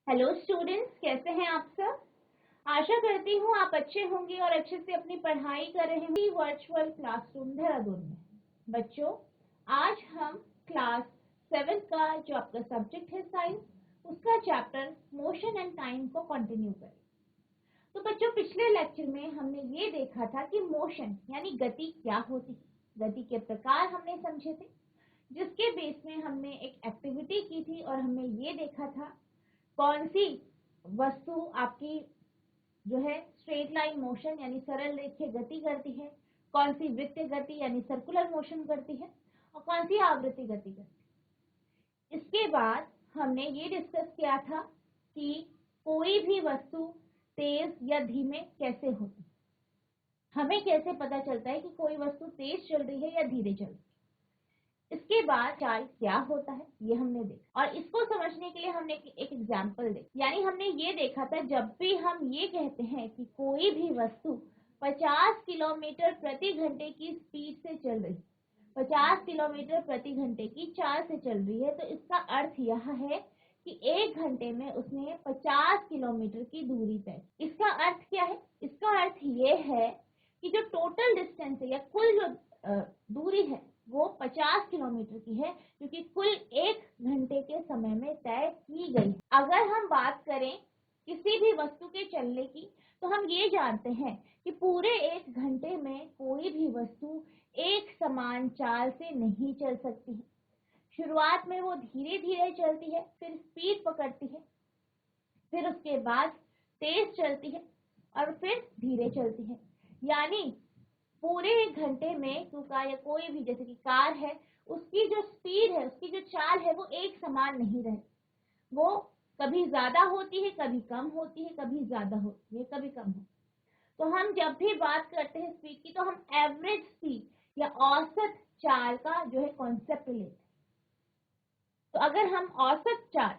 Hello students, कैसे हैं आप सब। आशा करती हूँ आप अच्छे होंगे और अच्छे से अपनी पढ़ाई कर रहे हैं वर्चुअल क्लासरूम देहरादून में। बच्चों, आज हम क्लास 7 का जो आपका सब्जेक्ट है साइंस, उसका चैप्टर मोशन एंड टाइम को कंटिन्यू करें। तो बच्चों, पिछले लेक्चर में हमने ये देखा था कि मोशन यानी गति क्या होती है, गति के प्रकार हमने समझे थे, जिसके बेस में हमने एक एक्टिविटी की थी और हमने ये देखा था कौन सी वस्तु आपकी जो है स्ट्रेट लाइन मोशन यानी सरल रेखीय गति करती है, कौन सी वृत्तीय गति यानी सर्कुलर मोशन करती है और कौन सी आवृत्ति गति करती है। इसके बाद हमने ये डिस्कस किया था कि कोई भी वस्तु तेज या धीमे कैसे होती है, हमें कैसे पता चलता है कि कोई वस्तु तेज चल रही है या धीरे चल रही है। इसके बाद चाल क्या होता है ये हमने देखा और इसको समझने के लिए हमने एक एग्जाम्पल देखा। यानी हमने ये देखा था जब भी हम ये कहते हैं कि कोई भी वस्तु 50 किलोमीटर प्रति घंटे की स्पीड से चल रही है, 50 किलोमीटर प्रति घंटे की चाल से चल रही है, तो इसका अर्थ यह है कि 1 घंटे में उसने 50 किलोमीटर की दूरी तय। इसका अर्थ क्या है? इसका अर्थ ये है कि जो टोटल डिस्टेंस है या कुल जो दूरी है वो 50 किलोमीटर की है, क्योंकि कुल 1 घंटे के समय में तय की गई। अगर हम बात करें किसी भी वस्तु के चलने की, तो हम ये जानते हैं कि पूरे 1 घंटे में कोई भी वस्तु एक समान चाल से नहीं चल सकती है। शुरुआत में वो धीरे धीरे चलती है, फिर स्पीड पकड़ती है, फिर उसके बाद तेज चलती है और फिर धीरे चलती है। यानी पूरे 1 घंटे में कार या कोई भी जैसे कि कार है, उसकी जो स्पीड है, उसकी जो चाल है वो एक समान नहीं रहे, वो कभी ज्यादा होती है, कभी कम होती है, कभी ज्यादा होती है, कभी कम होती है। तो हम जब भी बात करते हैं स्पीड की, तो हम एवरेज स्पीड या औसत चाल का जो है कॉन्सेप्ट लेते हैं। तो अगर हम औसत चाल,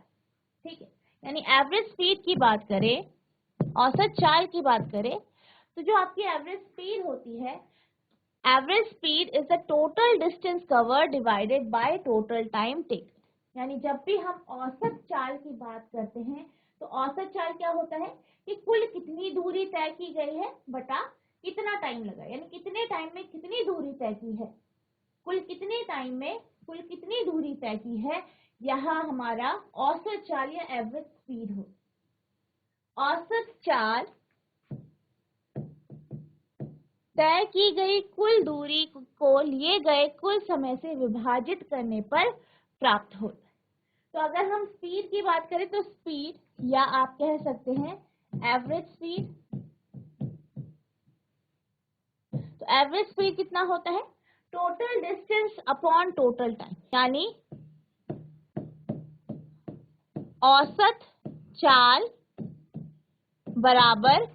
ठीक है, यानी एवरेज स्पीड की बात करें, औसत चाल की बात करें, तो जो आपकी एवरेज स्पीड होती है, average speed is the total distance cover divided by total time take. यानी जब भी हम औसत चाल की बात करते हैं, तो औसत चाल क्या होता है कि कुल कितनी दूरी तय की गई है बटा कितना टाइम लगा, यानी कितने टाइम में कितनी दूरी तय की है, कुल कितने टाइम में कुल कितनी दूरी तय की है, यहाँ हमारा औसत चाल या एवरेज स्पीड हो। औसत चाल तय की गई कुल दूरी को लिए गए कुल समय से विभाजित करने पर प्राप्त होता है। तो अगर हम स्पीड की बात करें, तो स्पीड या आप कह सकते हैं एवरेज स्पीड, तो एवरेज स्पीड कितना होता है? Total distance upon total time, यानी औसत चाल बराबर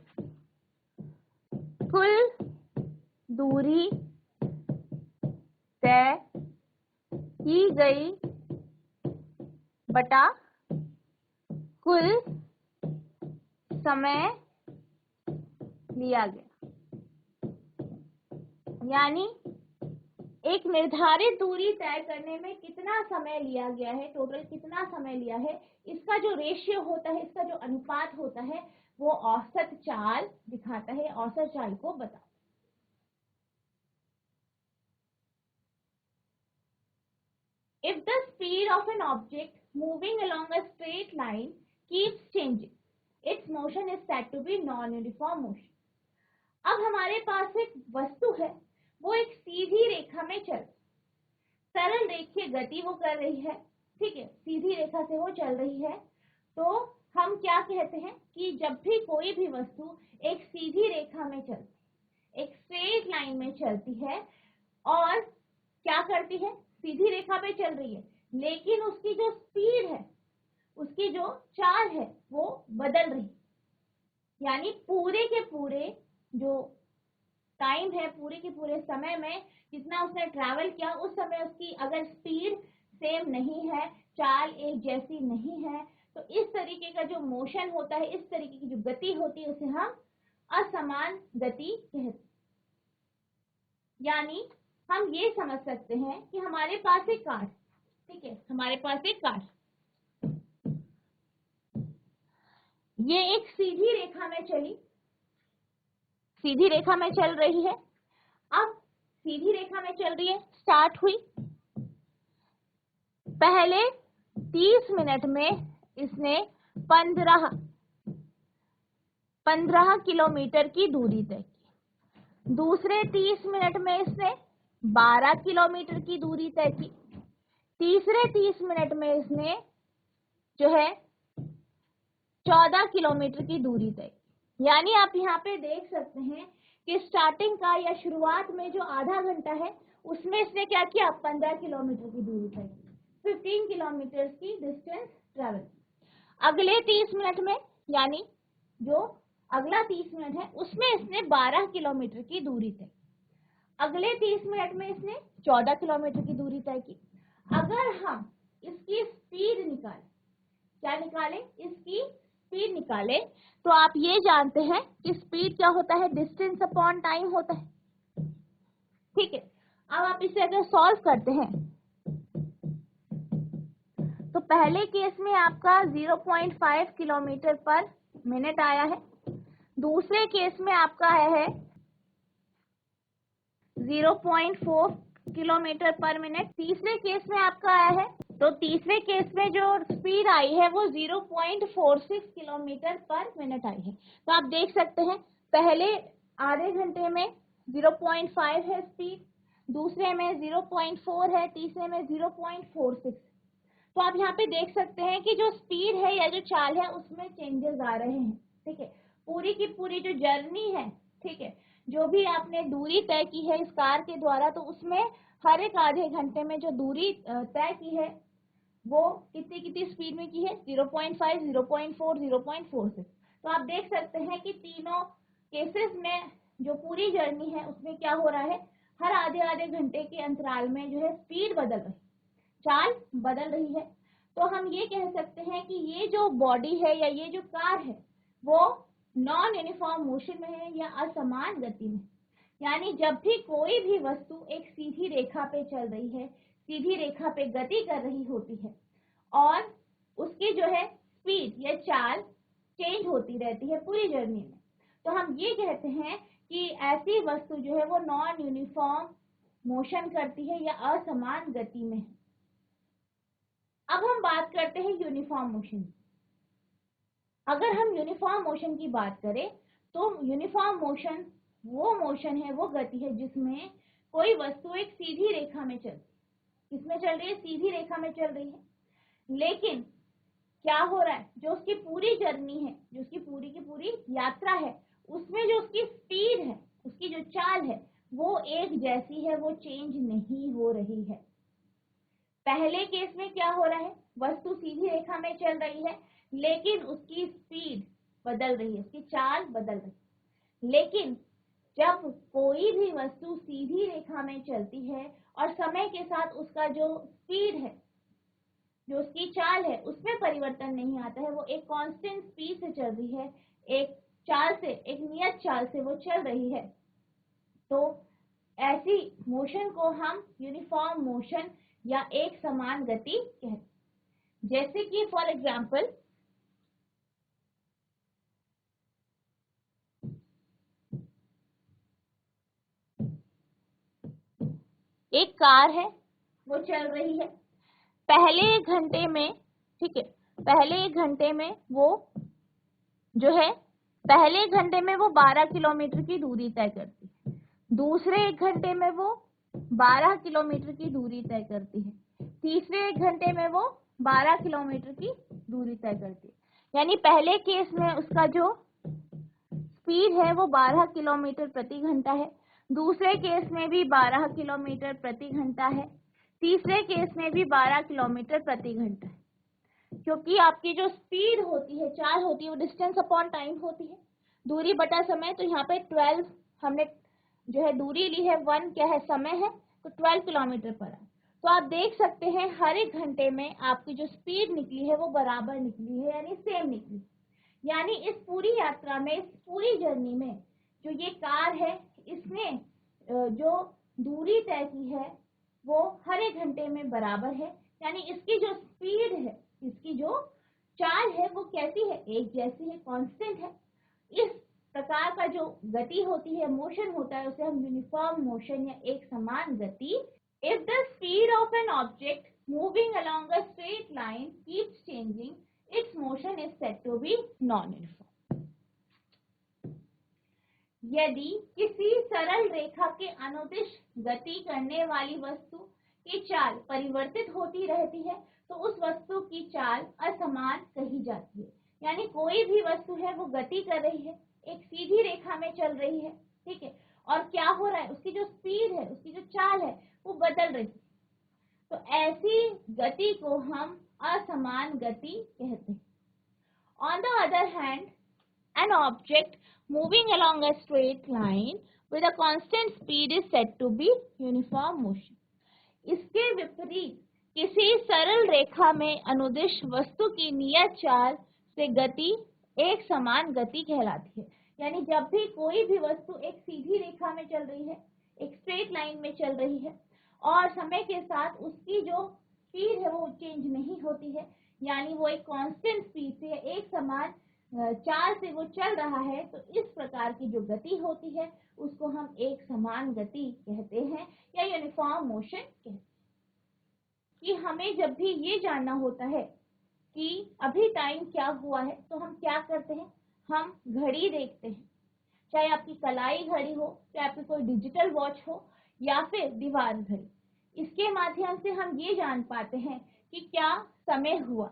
कुल दूरी तय की गई बटा कुल समय लिया गया। यानी एक निर्धारित दूरी तय करने में कितना समय लिया गया है, टोटल कितना समय लिया है, इसका जो रेशियो होता है, इसका जो अनुपात होता है, वो औसत चाल दिखाता है, औसत चाल को बताता है। If the speed of an object moving along a straight line keeps changing, its motion is said to be non-uniform motion. अब हमारे पास एक वस्तु है, वो एक सीधी रेखा में चल, सरल रेखीय गति वो कर रही है, ठीक है, सीधी रेखा से वो चल रही है। तो हम क्या कहते हैं कि जब भी कोई भी वस्तु एक सीधी रेखा में चलती, एक स्ट्रेट लाइन में चलती है और क्या करती है, सीधी रेखा पे चल रही है, लेकिन उसकी जो स्पीड है, उसकी जो चाल है वो बदल रही, यानी पूरे के पूरे जो टाइम है, पूरे के पूरे समय में जितना उसने ट्रैवल किया, उस समय उसकी अगर स्पीड सेम नहीं है, चाल एक जैसी नहीं है, तो इस तरीके का जो मोशन होता है, इस तरीके की जो गति होती है, उसे हम असमान गति कहते हैं। यानी हम ये समझ सकते हैं कि हमारे पास एक कार, ठीक है, हमारे पास एक कार, ये एक सीधी रेखा में चली, सीधी रेखा में चल रही है। अब सीधी रेखा में चल रही है, स्टार्ट हुई, पहले 30 मिनट में इसने 15 किलोमीटर की दूरी तय की। दूसरे 30 मिनट में इसने 12 किलोमीटर की दूरी तय की। तीसरे 30 मिनट में इसने जो है 14 किलोमीटर की दूरी तय की। यानी आप यहाँ पे देख सकते हैं कि स्टार्टिंग का या शुरुआत में जो आधा घंटा है उसमें इसने क्या किया, 15 किलोमीटर की दूरी तय की, 15 किलोमीटर की डिस्टेंस ट्रेवल। अगले 30 मिनट में, यानी जो अगला 30 मिनट है उसमें इसने 12 किलोमीटर की दूरी तय की। अगले 30 मिनट में इसने 14 किलोमीटर की दूरी तय की। अगर हम इसकी स्पीड निकालें, क्या निकालें, इसकी स्पीड निकालें, तो आप ये जानते हैं कि स्पीड क्या होता है, डिस्टेंस अपॉन टाइम होता है। ठीक है, अब आप इसे अगर सॉल्व करते हैं तो पहले केस में आपका 0.5 किलोमीटर पर मिनट आया है, दूसरे केस में आपका आया है 0.4 किलोमीटर पर मिनट, तीसरे केस में आपका आया है, तो तीसरे केस में जो स्पीड आई है वो 0.46 किलोमीटर पर मिनट आई है। तो आप देख सकते हैं पहले आधे घंटे में 0.5 है स्पीड, दूसरे में 0.4 है, तीसरे में 0.46। तो आप यहाँ पे देख सकते हैं कि जो स्पीड है या जो चाल है उसमें चेंजेस आ रहे हैं। ठीक है, पूरी की पूरी जो जर्नी है, ठीक है, जो भी आपने दूरी तय की है इस कार के द्वारा, तो उसमें हर एक आधे घंटे में जो दूरी तय की है वो कितनी कितनी स्पीड में की है, 0.5, 0.4, 0.46। तो आप देख सकते हैं कि तीनों केसेस में जो पूरी जर्नी है उसमें क्या हो रहा है, हर आधे आधे घंटे के अंतराल में जो है स्पीड बदल रही, चाल बदल रही है। तो हम ये कह सकते हैं कि ये जो बॉडी है या ये जो कार है वो नॉन यूनिफॉर्म मोशन में है या असमान गति में। यानी जब भी कोई भी वस्तु एक सीधी रेखा पे चल रही है, सीधी रेखा पे गति कर रही होती है और उसकी जो है स्पीड या चाल चेंज होती रहती है पूरी जर्नी में, तो हम ये कहते हैं कि ऐसी वस्तु जो है वो नॉन यूनिफॉर्म मोशन करती है या असमान गति में है। अब हम बात करते हैं यूनिफॉर्म मोशन। अगर हम यूनिफॉर्म मोशन की बात करें तो यूनिफॉर्म मोशन वो मोशन है, वो गति है जिसमें कोई वस्तु एक सीधी रेखा में चलती है। किसमें चल रही है, सीधी रेखा में चल रही है। लेकिन क्या हो रहा है, जो उसकी पूरी जर्नी है, जो उसकी पूरी की पूरी यात्रा है, उसमें जो उसकी स्पीड है, उसकी जो चाल है वो एक जैसी है, वो चेंज नहीं हो रही है। पहले केस में क्या हो रहा है, वस्तु सीधी रेखा में चल रही है लेकिन उसकी स्पीड बदल रही है, उसकी चाल बदल रही है। लेकिन जब कोई भी वस्तु सीधी रेखा में चलती है और समय के साथ उसका जो स्पीड है, जो उसकी चाल है, उसमें परिवर्तन नहीं आता है, वो एक कांस्टेंट स्पीड से चल रही है, एक चाल से, एक नियत चाल से वो चल रही है, तो ऐसी मोशन को हम यूनिफॉर्म मोशन या एक समान गति कहते हैं। जैसे कि फॉर एग्जाम्पल एक कार है, वो चल रही है, पहले एक घंटे में, ठीक है, पहले एक घंटे में वो जो है, पहले एक घंटे में वो 12 किलोमीटर की दूरी तय करती है, दूसरे एक घंटे में वो 12 किलोमीटर की दूरी तय करती है, तीसरे एक घंटे में वो 12 किलोमीटर की दूरी तय करती है। यानी पहले केस में उसका जो स्पीड है वो 12 किलोमीटर प्रति घंटा है, दूसरे केस में भी 12 किलोमीटर प्रति घंटा है, तीसरे केस में भी 12 किलोमीटर प्रति घंटा है। क्योंकि आपकी जो स्पीड होती है, चाल होती है, वो डिस्टेंस अपॉन टाइम होती है, दूरी बटा समय। तो यहाँ पे 12 हमने जो है दूरी ली है, 1 क्या है, समय है, तो 12 किलोमीटर पर है। तो आप देख सकते हैं हर एक घंटे में आपकी जो स्पीड निकली है वो बराबर निकली है, यानी सेम निकली। यानी इस पूरी यात्रा में, इस पूरी जर्नी में जो ये कार है, इसने जो दूरी तय की है वो हर एक घंटे में बराबर है। यानी इसकी जो स्पीड है, इसकी जो चाल है वो कैसी है, एक जैसी है, कांस्टेंट है। इस प्रकार का जो गति होती है, मोशन होता है, उसे हम यूनिफॉर्म मोशन या एक समान गति। If the speed of an object moving along a straight line keeps changing, its motion is said to be non uniform. यदि किसी सरल रेखा के अनुदिश गति करने वाली वस्तु की चाल परिवर्तित होती रहती है तो उस वस्तु की चाल असमान कही जाती है। यानी कोई भी वस्तु है वो गति कर रही है, एक सीधी रेखा में चल रही है, ठीक है, और क्या हो रहा है, उसकी जो स्पीड है, उसकी जो चाल है वो बदल रही है, तो ऐसी गति को हम असमान गति कहते हैं। On the other hand, an object moving along a straight line with a constant speed is said to be uniform motion. इसके विपरीत किसी सरल रेखा में अनुदिश वस्तु की नियत चाल से गति एक समान गति कहलाती है। यानी जब भी कोई भी वस्तु एक सीधी रेखा में चल रही है, एक स्ट्रेट लाइन में चल रही है और समय के साथ उसकी जो स्पीड है वो चेंज नहीं होती है, यानी वो एक कांस्टेंट स्पीड से एक समान चाल से वो चल रहा है, तो इस प्रकार की जो गति होती है उसको हम एक समान गति कहते हैं या यूनिफॉर्म मोशन कहते हैं। कि हमें जब भी ये जानना होता है कि अभी टाइम क्या हुआ है तो हम क्या करते हैं, हम घड़ी देखते हैं, चाहे आपकी कलाई घड़ी हो, चाहे आपकी कोई डिजिटल वॉच हो या फिर दीवार घड़ी। इसके माध्यम से हम ये जान पाते हैं कि क्या समय हुआ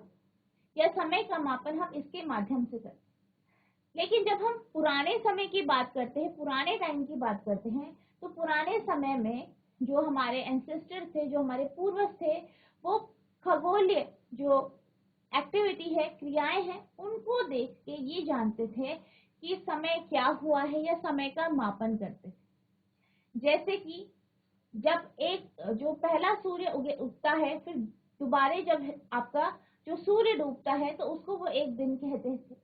या समय का मापन हम इसके माध्यम से करते हैं। लेकिन जब हम पुराने समय की बात करते हैं, पुराने टाइम की बात करते हैं, तो पुराने समय में जो हमारे एंसेस्टर थे, जो हमारे पूर्वज थे, वो खगोलीय जो एक्टिविटी है, क्रियाएं हैं, उनको देख के ये जानते थे कि समय क्या हुआ है या समय का मापन करते थे। जैसे कि जब एक जो पहला सूर्य उगता है, फिर दोबारा जब आपका जो सूर्य डूबता है तो उसको वो एक दिन कहते थे।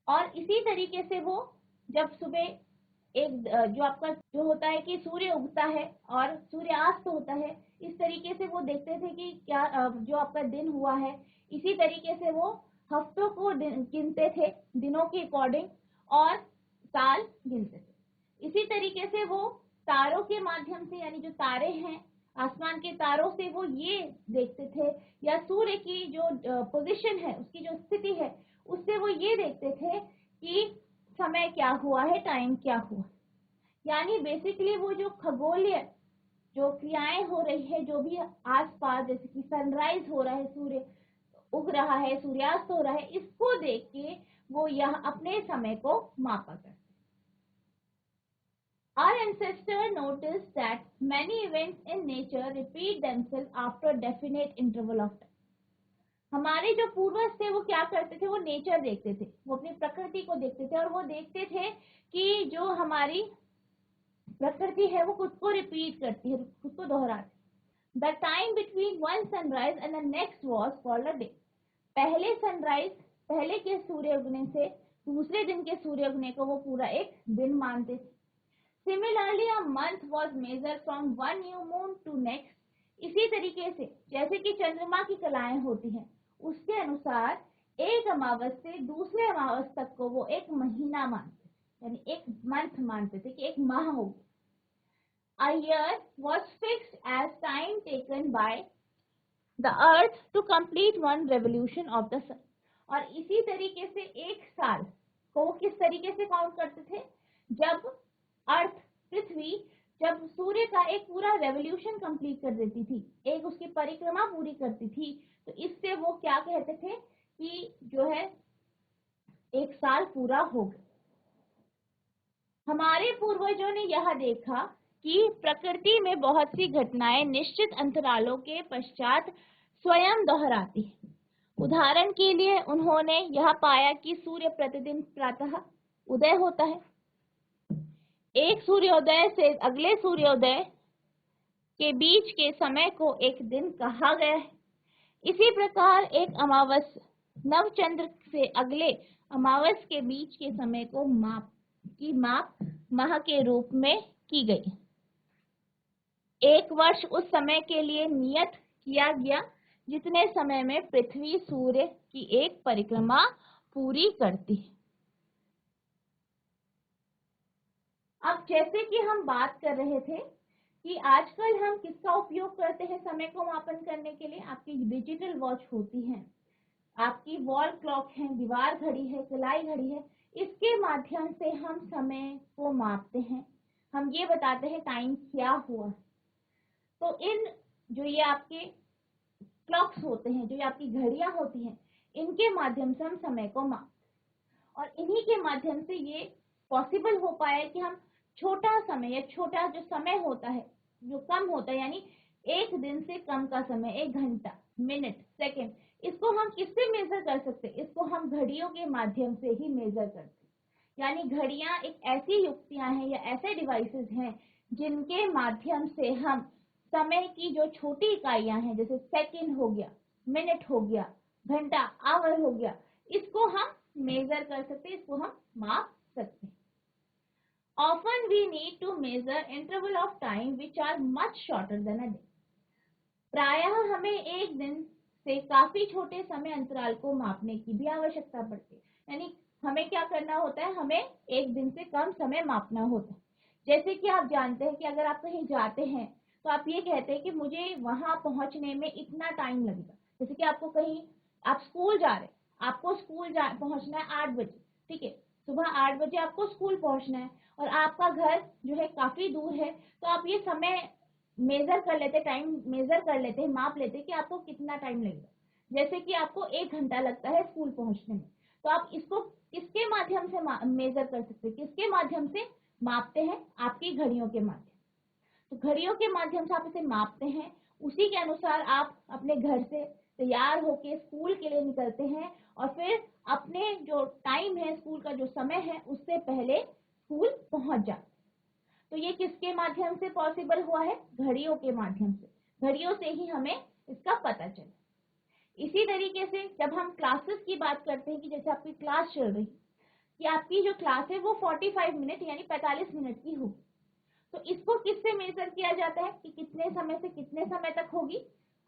और इसी तरीके से वो जब सुबह एक जो आपका जो होता है कि सूर्य उगता है और सूर्यास्त होता है, इस तरीके से वो देखते थे कि क्या जो आपका दिन हुआ है। इसी तरीके से वो हफ्तों को गिनते थे दिनों के अकॉर्डिंग और साल गिनते थे। इसी तरीके से वो तारों के माध्यम से, यानी जो तारे हैं आसमान के तारों से वो ये देखते थे, या सूर्य की जो पोजीशन है, उसकी जो स्थिति है, उससे वो ये देखते थे कि समय क्या हुआ है, टाइम क्या हुआ। यानी बेसिकली वो जो खगोलीय जो क्रियाएं हो रही है, जो भी आसपास, जैसे कि सनराइज हो रहा है, सूर्य उग रहा है, सूर्यास्त हो रहा है, इसको देख के वो यह अपने समय को मापा करते। Our ancestors noticed that many events in nature repeat themselves after a definite interval of time. हमारे जो पूर्वज थे वो क्या करते थे, वो नेचर देखते थे, वो अपनी प्रकृति को देखते थे और वो देखते थे कि जो हमारी प्रकृति है वो खुद को रिपीट करती है, खुद को दोहराती। The time between one sunrise and the next was called a day. पहले सनराइज, पहले के सूर्य उगने से दूसरे दिन के सूर्य उगने को वो पूरा एक दिन मानते थे। Similarly, a month was measured from one new moon to next. इसी तरीके से जैसे कि चंद्रमा की कलाएं होती हैं, उसके अनुसार एक अमावस से दूसरे अमावस तक को वो एक महीना मानते थे, यानी एक मंथ मानते थे कि एक माह हो। A year was fixed as time taken by the earth to complete one revolution of the sun. और इसी तरीके से एक साल को वो किस तरीके से काउंट करते थे, जब अर्थ, पृथ्वी, जब सूर्य का एक पूरा रेवोल्यूशन कंप्लीट कर देती थी, एक उसकी परिक्रमा पूरी करती थी, तो इससे वो क्या कहते थे कि जो है एक साल पूरा हो गया। हमारे पूर्वजों ने यह देखा कि प्रकृति में बहुत सी घटनाएं निश्चित अंतरालों के पश्चात स्वयं दोहराती है। उदाहरण के लिए उन्होंने यह पाया कि सूर्य प्रतिदिन प्रातः उदय होता है। एक सूर्योदय से अगले सूर्योदय के बीच के समय को एक दिन कहा गया है। इसी प्रकार एक अमावस नवचंद्र से अगले अमावस के बीच के समय को माप माह के रूप में की गई। एक वर्ष उस समय के लिए नियत किया गया जितने समय में पृथ्वी सूर्य की एक परिक्रमा पूरी करती है। अब जैसे कि हम बात कर रहे थे कि आजकल हम किसका उपयोग करते हैं समय को मापन करने के लिए, आपकी डिजिटल वॉच होती है, आपकी वॉल क्लॉक है, दीवार घड़ी है, सिलाई घड़ी है, इसके माध्यम से हम समय को मापते हैं, हम ये बताते हैं टाइम क्या हुआ। तो इन जो ये आपके क्लॉक्स होते हैं, जो ये आपकी घड़ियां होती हैं, इनके माध्यम से हम समय को मापते हैं और इन्हीं के माध्यम से ये पॉसिबल हो पाया कि हम छोटा समय या छोटा जो समय होता है जो कम होता है, यानी एक दिन से कम का समय, 1 घंटा, मिनट, सेकंड, इसको हम किससे मेजर कर सकते हैं? इसको हम घड़ियों के माध्यम से ही मेजर करते हैं। यानी घड़ियां एक ऐसी युक्तियां हैं या ऐसे डिवाइसेस हैं जिनके माध्यम से हम समय की जो छोटी इकाइयां हैं, जैसे सेकंड हो गया, मिनट हो गया, घंटा, आवर हो गया, इसको हम मेजर कर सकते हैं, इसको हम माप सकते हैं। Often we need to measure interval of time which are much shorter than a day. प्रायः हमें एक दिन से काफी छोटे समय अंतराल को मापने की भी आवश्यकता पड़ती है। यानी हमें क्या करना होता है, हमें एक दिन से कम समय मापना होता है। जैसे कि आप जानते हैं कि अगर आप कहीं जाते हैं तो आप ये कहते हैं कि मुझे वहां पहुंचने में इतना टाइम लगेगा। जैसे कि आपको कहीं, आप स्कूल जा रहे हैं, आपको स्कूल पहुंचना है 8 बजे, ठीक है, सुबह 8 बजे आपको स्कूल पहुंचना है और आपका घर जो है काफी दूर है, तो आप ये समय मेजर कर लेते, टाइम मेजर कर लेते हैं, माप लेते हैं कि आपको कितना टाइम लगेगा। जैसे कि आपको 1 घंटा लगता है स्कूल पहुंचने में, तो आप इसको किसके माध्यम से मेजर कर सकते हैं, किसके माध्यम से मापते हैं? आपकी घड़ियों के माध्यम। तो घड़ियों के माध्यम से आप इसे मापते हैं, उसी के अनुसार आप अपने घर से तैयार होके स्कूल के लिए निकलते हैं और फिर अपने जो टाइम है, स्कूल का जो समय है, उससे पहले स्कूल पहुंच जाते। तो ये किसके माध्यम से पॉसिबल हुआ है? घड़ियों के माध्यम से। घड़ियों से ही हमें इसका पता चला। इसी तरीके से जब हम क्लासेस की बात करते हैं कि जैसे आपकी क्लास चल रही, कि आपकी जो क्लास है वो 45 मिनट यानी 45 मिनट की होगी, तो इसको किससे मेजर किया जाता है कि कितने समय से कितने समय तक होगी?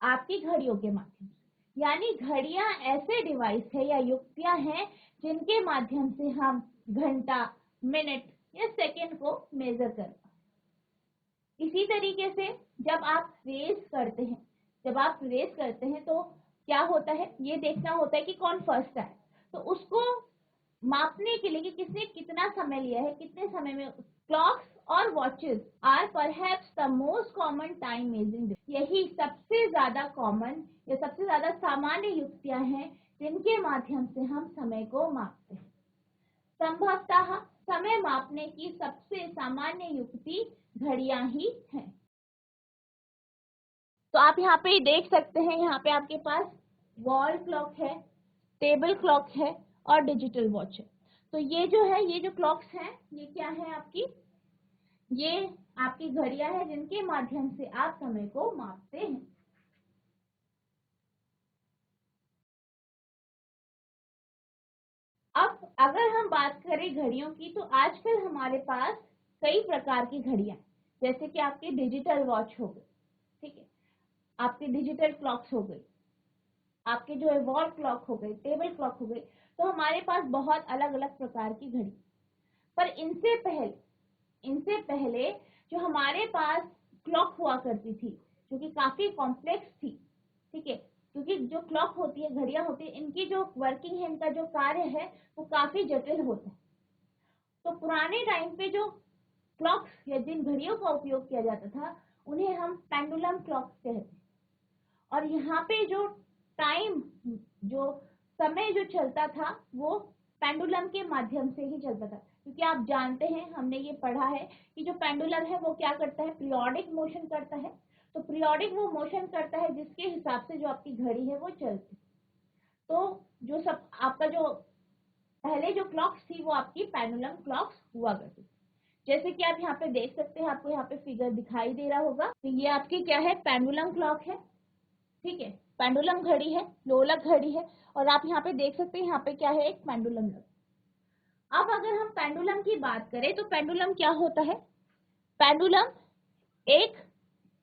आपकी घड़ियों के माध्यम से। यानी घड़ियां ऐसे डिवाइस है या युक्तियां हैं जिनके माध्यम से हम घंटा, मिनट या सेकंड को मेजर कर पाते। इसी तरीके से जब आप रेस करते हैं तो क्या होता है, ये देखना होता है कि कौन फर्स्ट है, तो उसको मापने के लिए कि किसने कितना समय लिया है, कितने समय में। क्लॉक्स और watches are perhaps the most common time measuring. यही सबसे ज्यादा कॉमन या सबसे ज्यादा सामान्य युक्तियां हैं जिनके माध्यम से हम समय को मापते हैं। संभवतः समय मापने की सबसे सामान्य युक्ति घड़ियां ही हैं। तो आप यहाँ पे देख सकते हैं, यहाँ पे आपके पास वॉल क्लॉक है, टेबल क्लॉक है और डिजिटल वॉच है। तो ये जो क्लॉक्स हैं, ये क्या है आपकी? ये आपकी घड़ियां हैं जिनके माध्यम से आप समय को मापते हैं। अब अगर हम बात करें घड़ियों की, तो आजकल हमारे पास कई प्रकार की घड़ियां, जैसे कि आपकी डिजिटल वॉच हो गई, ठीक है, आपकी डिजिटल क्लॉक्स हो गई, आपके जो है वॉल क्लॉक हो गई, टेबल क्लॉक हो गई। तो हमारे पास बहुत अलग अलग प्रकार की घड़ी। पर इनसे पहले जो हमारे पास क्लॉक हुआ करती थी, जो कि काफी कॉम्प्लेक्स थी, ठीक है, क्योंकि जो क्लॉक होती है, घड़ियां होती है, इनकी जो वर्किंग है, इनका जो कार्य है वो काफी जटिल होता है। तो पुराने टाइम पे जो क्लॉक्स या जिन घड़ियों का उपयोग किया जाता था, उन्हें हम पेंडुलम क्लॉक्स कहते हैं। और यहाँ पे जो टाइम, जो समय जो चलता था, वो पेंडुलम के माध्यम से ही चलता था। क्योंकि आप जानते हैं, हमने ये पढ़ा है कि जो पेंडुलम है वो क्या करता है, पीरियोडिक मोशन करता है। तो पीरियोडिक वो मोशन करता है जिसके हिसाब से जो आपकी घड़ी है वो चलती। तो जो सब आपका जो पहले जो क्लॉक्स थी वो आपकी पेंडुलम क्लॉक्स हुआ करती थी। जैसे कि आप यहाँ पे देख सकते हैं, आपको यहाँ पे फिगर दिखाई दे रहा होगा, तो ये आपकी क्या है, पेंडुलम क्लॉक है, ठीक है, पेंडुलम घड़ी है, लोलक घड़ी है। और आप यहाँ पे देख सकते हैं, यहाँ पे क्या है, एक पेंडुलम। अब अगर हम पेंडुलम की बात करें तो पेंडुलम क्या होता है? पेंडुलम एक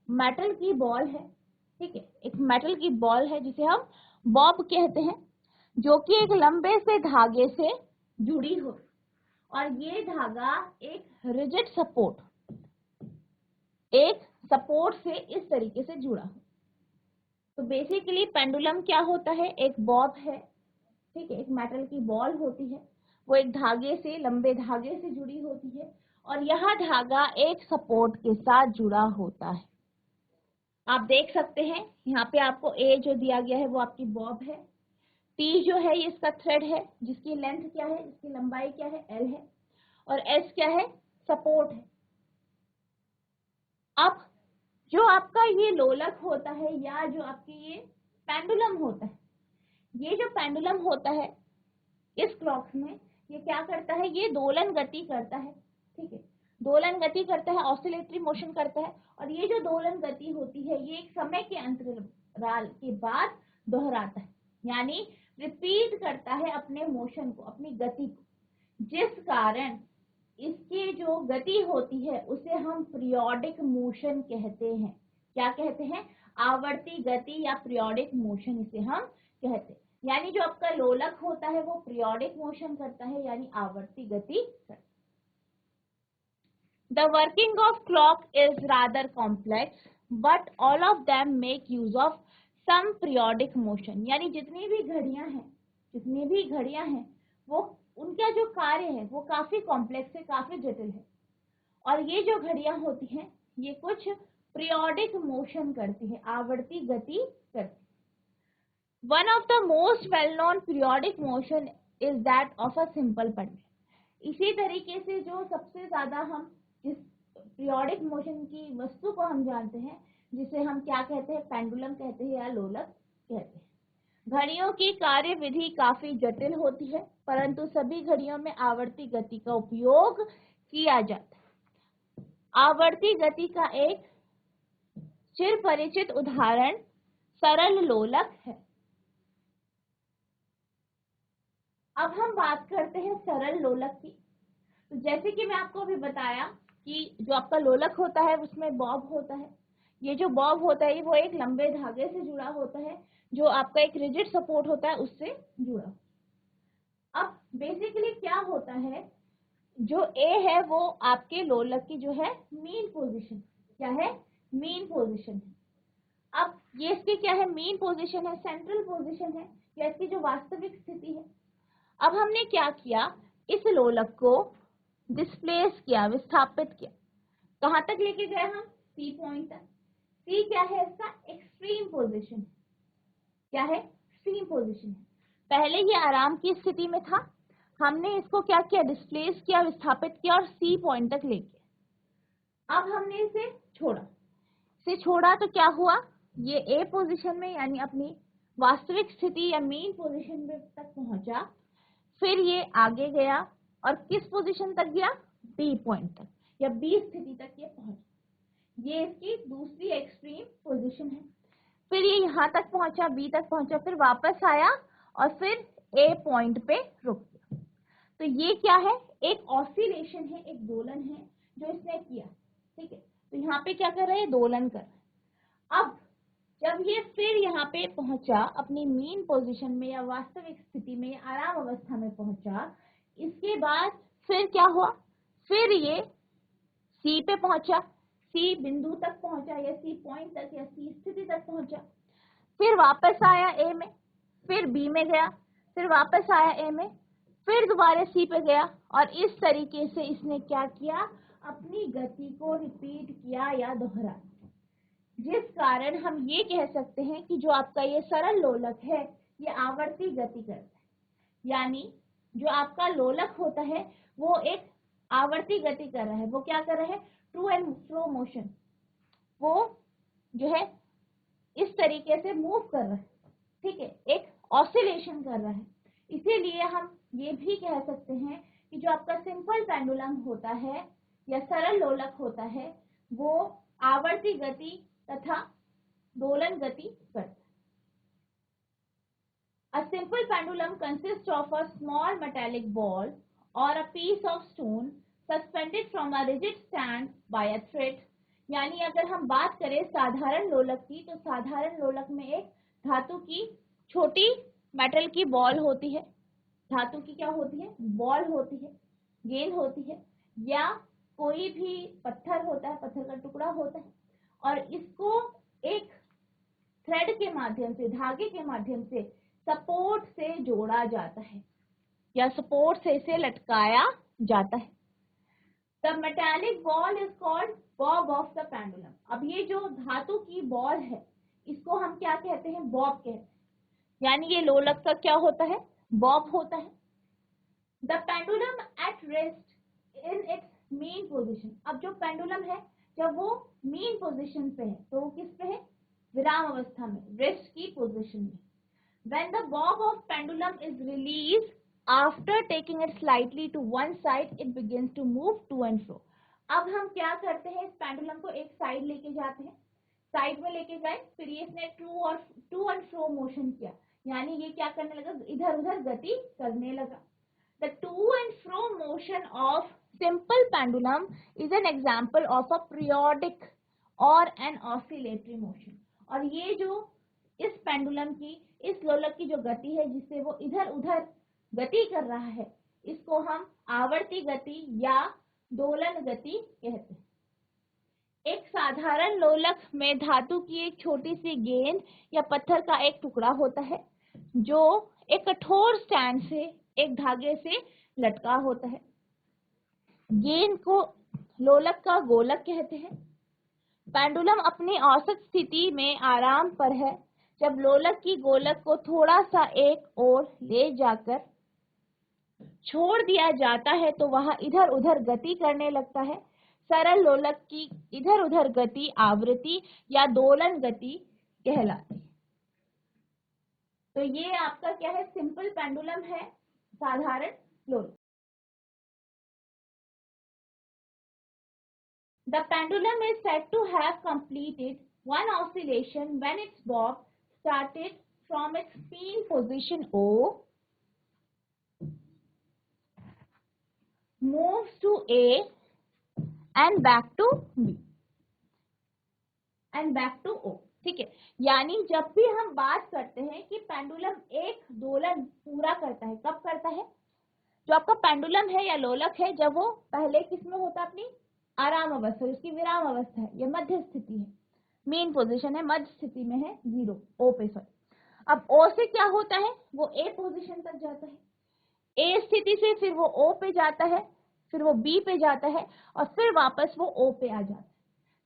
मेटल की बॉल है, ठीक है, एक मेटल की बॉल है जिसे हम बॉब कहते हैं, जो कि एक लंबे से धागे से जुड़ी हो, और ये धागा एक रिजिड सपोर्ट से इस तरीके से जुड़ा हो। तो बेसिकली पेंडुलम क्या होता है, एक बॉब है, ठीक है, एक मेटल की बॉल होती है, वो एक धागे से, लंबे धागे से जुड़ी होती है, और यह धागा एक सपोर्ट के साथ जुड़ा होता है। आप देख सकते हैं यहाँ पे आपको ए जो दिया गया है वो आपकी बॉब है, टी जो है ये इसका थ्रेड है जिसकी लेंथ क्या है, इसकी लंबाई क्या है, एल है, और एस क्या है, सपोर्ट है। अब जो आपका ये लोलक होता है या जो आपकी ये पेंडुलम होता है, ये जो पेंडुलम होता है इस क्लॉक में ये क्या करता है, ये दोलन गति करता है, ठीक है, दोलन गति करता है, ऑसिलेटरी मोशन करता है, और ये जो दोलन गति होती है ये एक समय के अंतराल के बाद दोहराता है, यानी रिपीट करता है अपने मोशन को, अपनी गति को, जिस कारण इसकी जो गति होती है उसे हम पीरियोडिक मोशन कहते हैं। क्या कहते हैं, आवर्ती गति या पीरियोडिक मोशन इसे हम कहते हैं। यानी जो आपका लोलक होता है वो पीरियोडिक मोशन करता है, यानी आवर्ती गति करता है। The working of clock is rather complex, but all of them make use of some periodic motion. यानी जितनी भी घड़ियां हैं वो उनका जो कार्य है वो काफी कॉम्प्लेक्स है, काफी जटिल है, और ये जो घड़ियां होती हैं ये कुछ पीरियोडिक मोशन करती है, आवर्ती गति करती है। One of the most well-known periodic motion is that of a simple pendulum. इसी तरीके से जो सबसे ज्यादा हम जिस पीरियोडिक मोशन की वस्तु को हम जानते हैं, जिसे हम क्या कहते हैं, पेंडुलम कहते हैं या लोलक कहते हैं। घड़ियों की कार्य विधि काफी जटिल होती है, परंतु सभी घड़ियों में आवर्ती गति का उपयोग किया जाता है। आवर्ती गति का एक चिर परिचित उदाहरण सरल लोलक है। अब हम बात करते हैं सरल लोलक की। तो जैसे कि मैं आपको अभी बताया कि जो आपका लोलक होता है उसमें बॉब होता है, ये जो बॉब होता है वो एक लंबे धागे से जुड़ा होता है, जो आपका एक रिजिड सपोर्ट होता है उससे जुड़ा। अब बेसिकली क्या होता है, जो ए है वो आपके लोलक की जो है मीन पोजीशन, क्या है, मीन पोजीशन है। अब ये इसकी क्या है, मीन पोजीशन है, सेंट्रल पोजीशन है, या इसकी जो वास्तविक स्थिति है। अब हमने क्या किया, इस लोलक को डिस्प्लेस किया, विस्थापित किया, कहां तक लेके गए हम, सी पॉइंट तक। सी क्या है, इसका एक्सट्रीम पोजीशन, क्या है, एक्सट्रीम पोजीशन है। पहले ये आराम की स्थिति में था, हमने इसको क्या किया, डिस्प्लेस किया, विस्थापित किया, और सी पॉइंट तक लेके अब हमने इसे छोड़ा तो क्या हुआ, ये ए पोजीशन में यानी अपनी वास्तविक स्थिति या मेन पोजीशन में तक पहुंचा, फिर ये आगे गया और किस पोजीशन तक गया, बी पॉइंट तक या बी स्थिति तक ये पहुंचा। ये इसकी दूसरी एक्सट्रीम पोजीशन है। फिर ये यहाँ तक पहुंचा, बी तक पहुंचा, फिर वापस आया और फिर ए पॉइंट पे रुक गया। तो ये क्या है, एक ऑसिलेशन है, एक दोलन है जो इसने किया, ठीक है। तो यहाँ पे क्या कर रहे हैं, दोलन कर रहे हैं। अब जब ये फिर यहाँ पे पहुंचा अपनी मीन पोजीशन में या वास्तविक स्थिति में, आराम अवस्था में पहुंचा, इसके बाद फिर क्या हुआ, फिर ये सी पे पहुंचा, सी बिंदु तक पहुंचा या सी पॉइंट तक या सी स्थिति तक पहुंचा, फिर वापस आया ए में, फिर बी में गया, फिर वापस आया ए में, फिर दोबारा सी पे गया, और इस तरीके से इसने क्या किया, अपनी गति को रिपीट किया या दोहराया, जिस कारण हम ये कह सकते हैं कि जो आपका ये सरल लोलक है ये आवर्ती गति करता है। यानी जो आपका लोलक होता है वो एक आवर्ती गति कर रहा है। वो क्या कर रहा है, ट्रू एंड फ्रो मोशन, वो जो है इस तरीके से मूव कर रहा है, ठीक है, एक ऑसिलेशन कर रहा है। इसीलिए हम ये भी कह सकते हैं कि जो आपका सिंपल पेंडुलम होता है या सरल लोलक होता है वो आवर्ती गति तथा दोलन गति करता है। A simple pendulum consists of a small metallic ball or a piece of stone suspended from a rigid stand by a thread. यानी अगर हम बात करें साधारण लोलक की, तो साधारण लोलक में एक धातु की छोटी मेटल की बॉल होती है, धातु की क्या होती है, बॉल होती है, गेंद होती है, या कोई भी पत्थर होता है, पत्थर का टुकड़ा होता है, और इसको एक थ्रेड के माध्यम से, धागे के माध्यम से सपोर्ट से जोड़ा जाता है या सपोर्ट से इसे लटकाया जाता है। The metallic ball is called Bob of the pendulum. अब ये जो धातु की बॉल है, इसको हम क्या कहते हैं, बॉब कहते हैं, यानी ये लोलक का क्या होता है, बॉब होता है। The pendulum at rest in its main position. अब जो पेंडुलम है, जब वो मेन पोजिशन पे है, तो वो किस पे है, विराम अवस्था में, रेस्ट की पोजिशन में। When the bob of pendulum is released, after taking it slightly to one side, it begins to move to and fro. अब हम क्या करते हैं, इस पेंडुलम को एक साइड लेके जाते हैं, साइड में लेके गए, फिर ये इसने टू एंड फ्रो मोशन किया, यानी ये क्या करने लगा, इधर उधर गति करने लगा। The to and fro motion of simple pendulum is an example of a periodic or an oscillatory motion. और ये जो इस पेंडुलम की, इस लोलक की जो गति है, जिससे वो इधर उधर गति कर रहा है, इसको हम आवर्ती गति या दोलन गति कहते हैं। एक साधारण लोलक में धातु की एक छोटी सी गेंद या पत्थर का एक टुकड़ा होता है, जो एक कठोर स्टैंड से, एक धागे से लटका होता है। गेंद को लोलक का गोलक कहते हैं। पेंडुलम अपनी औसत स्थिति में आराम पर है। जब लोलक की गोलक को थोड़ा सा एक ओर ले जाकर छोड़ दिया जाता है, तो वह इधर उधर गति करने लगता है। सरल लोलक की इधर उधर गति आवृत्ति या दोलन गति कहलाती है। तो ये आपका क्या है, सिंपल पेंडुलम है, साधारण लोलक। The pendulum is said to have completed one oscillation when its bob started from its mean position O, moves to A and back to B and back to O। ठीक है, यानी जब भी हम बात करते हैं कि पेंडुलम एक दोलन पूरा करता है, कब करता है, जो आपका पेंडुलम है या लोलक है, जब वो पहले किसमें होता है, अपनी आराम अवस्था, उसकी विराम अवस्था है, या मध्य स्थिति है, मेन पोजीशन है, मध्य स्थिति में है, जीरो ओ पे, सॉरी। अब ओ से क्या होता है, वो ए पोजीशन तक जाता है, ए स्थिति से फिर वो ओ पे जाता है, फिर वो बी पे जाता है, और फिर वापस वो ओ पे आ जाता है।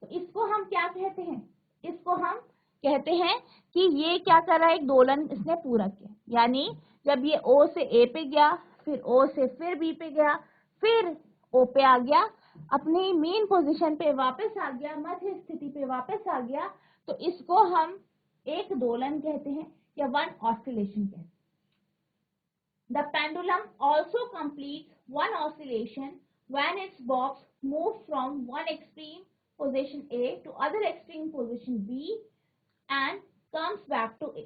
तो इसको हम क्या कहते हैं, इसको हम कहते हैं कि ये क्या कर रहा है, एक दोलन इसने पूरा किया। यानी जब ये ओ से ए पे गया, फिर ओ से फिर बी पे गया, फिर ओ पे आ गया, अपनी मेन पोजीशन पे वापस आ गया, मध्य स्थिति पे वापस आ गया, तो इसको हम एक दोलन कहते हैं या वन ऑसिलेशन कहते हैं। The pendulum also completes one oscillation when its bobs move from one extreme position A to other extreme position B and comes back to A।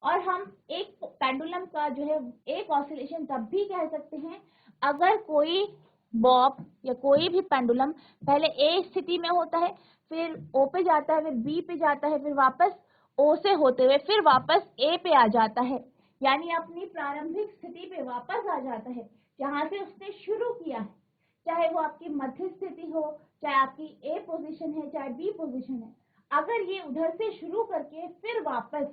और हम एक पेंडुलम का जो है एक ऑसिलेशन तब भी कह सकते हैं अगर कोई बॉब या कोई भी पेंडुलम पहले ए स्थिति में होता है, फिर ओ पे जाता है, फिर बी पे जाता है, फिर वापस ओ से होते हुए फिर वापस ए पे आ जाता है, यानी अपनी प्रारंभिक स्थिति पे वापस आ जाता है जहां से उसने शुरू किया है, चाहे वो आपकी मध्य स्थिति हो, चाहे आपकी ए पोजीशन है, चाहे बी पोजीशन है। अगर ये उधर से शुरू करके फिर वापस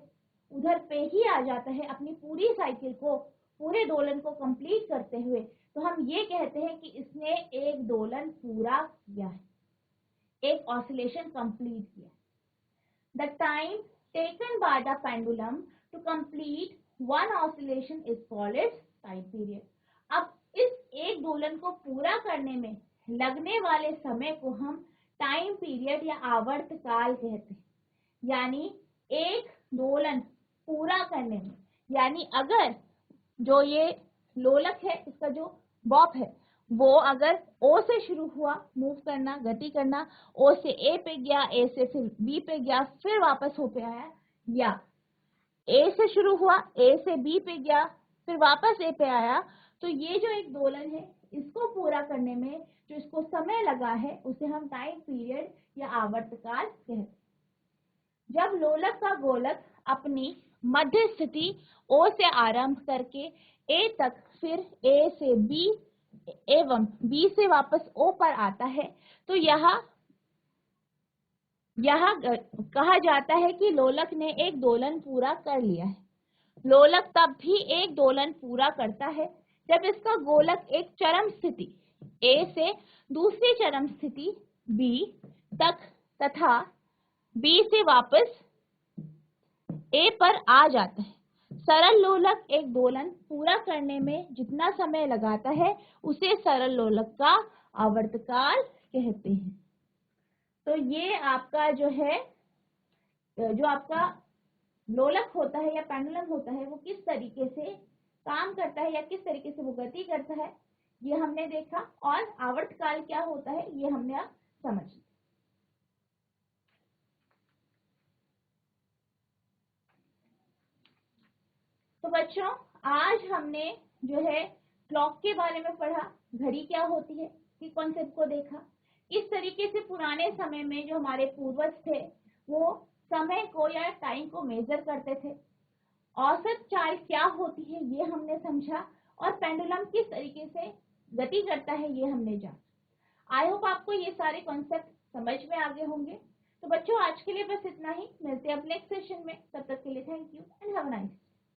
उधर पे ही आ जाता है, अपनी पूरी साइकिल को, पूरे दोलन को कंप्लीट करते हुए, तो हम ये कहते हैं कि इसने एक दोलन पूरा किया है, एक ऑसिलेशन कंप्लीट किया। The time taken by the pendulum to complete one oscillation is called its time period. अब इस एक दोलन को पूरा करने में लगने वाले समय को हम टाइम पीरियड या आवर्त काल कहते हैं। यानी एक दोलन पूरा करने में, यानी अगर जो ये लोलक है, इसका जो बॉब है, वो अगर ओ से शुरू हुआ मूव करना, गति करना, ओ से ए पे गया, ए से फिर बी पे गया, फिर वापस ओ पे आया, या ए से शुरू हुआ, ए से बी पे गया, फिर वापस ए पे आया, तो ये जो एक दोलन है, इसको पूरा करने में जो इसको समय लगा है उसे हम टाइम पीरियड या आवर्तकाल कहते हैं। जब लोलक का गोलक अपनी मध्य स्थिति O से आरंभ करके A तक, फिर A से B एवं B से वापस O पर आता है, तो यह कहा जाता है कि लोलक ने एक दोलन पूरा कर लिया है। लोलक तब भी एक दोलन पूरा करता है जब इसका गोलक एक चरम स्थिति A से दूसरी चरम स्थिति B तक तथा B से वापस A पर आ जाता है। सरल लोलक एक दोलन पूरा करने में जितना समय लगाता है उसे सरल लोलक का आवर्तकाल कहते हैं। तो ये आपका जो है, जो आपका लोलक होता है या पेंडुलम होता है वो किस तरीके से काम करता है या किस तरीके से वो गति करता है, ये हमने देखा। और आवर्तकाल क्या होता है ये हमने अब समझ लिया। तो बच्चों, आज हमने जो है क्लॉक के बारे में पढ़ा, घड़ी क्या होती है कि कॉन्सेप्ट को देखा। इस तरीके से पुराने समय में जो हमारे पूर्वज थे वो समय को या टाइम को मेजर करते थे। औसत चाल क्या होती है ये हमने समझा, और पेंडुलम किस तरीके से गति करता है ये हमने जाना। आई होप आपको ये सारे कॉन्सेप्ट समझ में आ गए होंगे। तो बच्चों, आज के लिए बस इतना ही। मिलते हैं अब नेक्स्ट सेशन में। तब तक के लिए thank you and have a nice day.